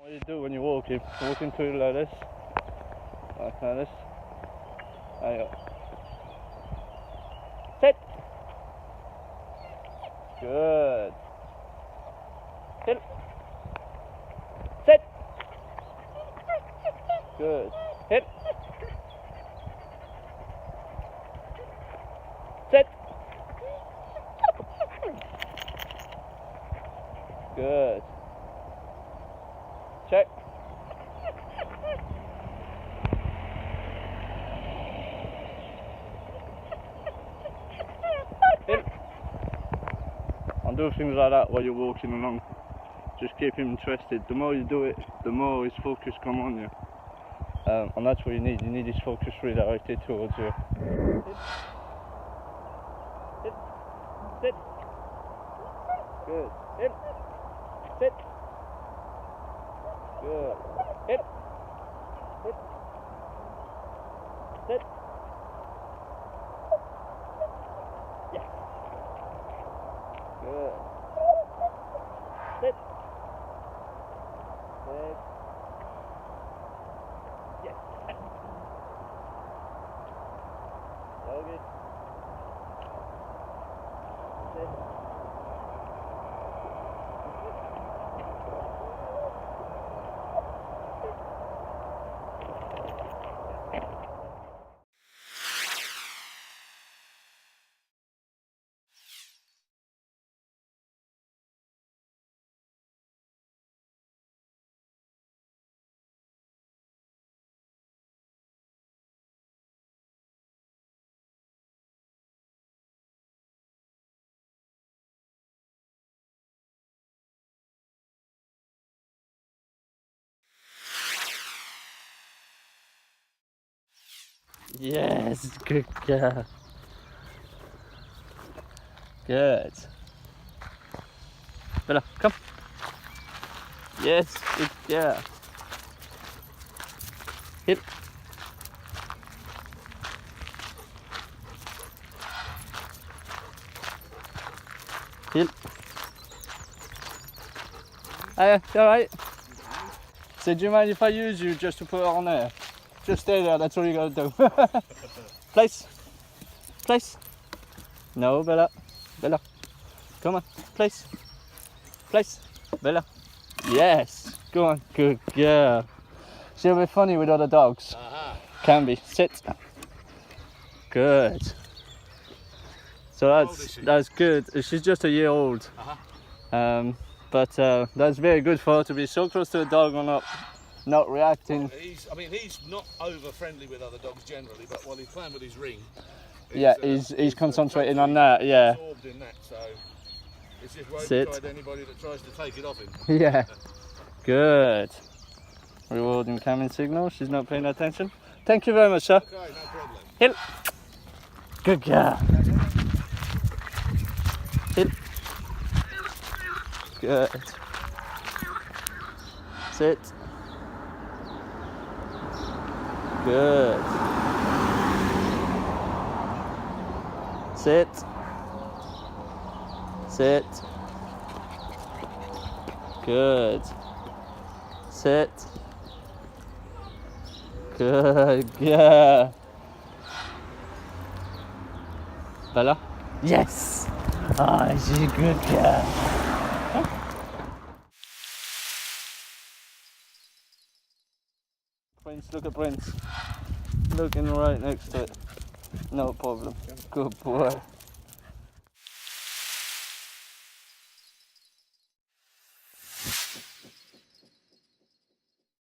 What you do when you're walking through like this, like this. There you go. Sit. Good. Sit. Sit. Good. Hit. Sit. Good. Check. Hit. And do things like that while you're walking along. Just keep him interested. The more you do it, the more his focus come on you. And that's what you need. You need his focus redirected towards you. Sit. Sit. Sit. Good. Sit. Sit. Good. Sit. Sit. Sit. Yeah. Good. Sit. Sit. Yes. Doggy. Sit. Yes, good girl. Good. Bella, come. Yes, good girl. Hit. Hit. Hiya, you alright? So do you mind if I use you just to put her on there? Just stay there, that's all you gotta do. Place. Place. No, Bella. Bella. Come on. Place. Place. Bella. Yes. Go on. Good girl. She'll be funny with other dogs. Can be. Sit. Good. So that's good. She's just a year old. But that's very good for her to be so close to a dog and not reacting. I mean, he's not over friendly with other dogs generally, but while he's playing with his ring, he's concentrating on that. Yeah. Absorbed in that, so it's just won't Sit. anybody that tries to take it off him. Yeah. Good. Rewarding coming signal. She's not paying attention. Thank you very much, sir. Okay, no problem. Hill. Good girl. Hill. Good. Sit. Good. Sit. Sit. Good. Sit. Good girl. Bella? Yes! Oh, she's a good girl. Prince, look at Prince. Looking right next to it. No problem. Good boy.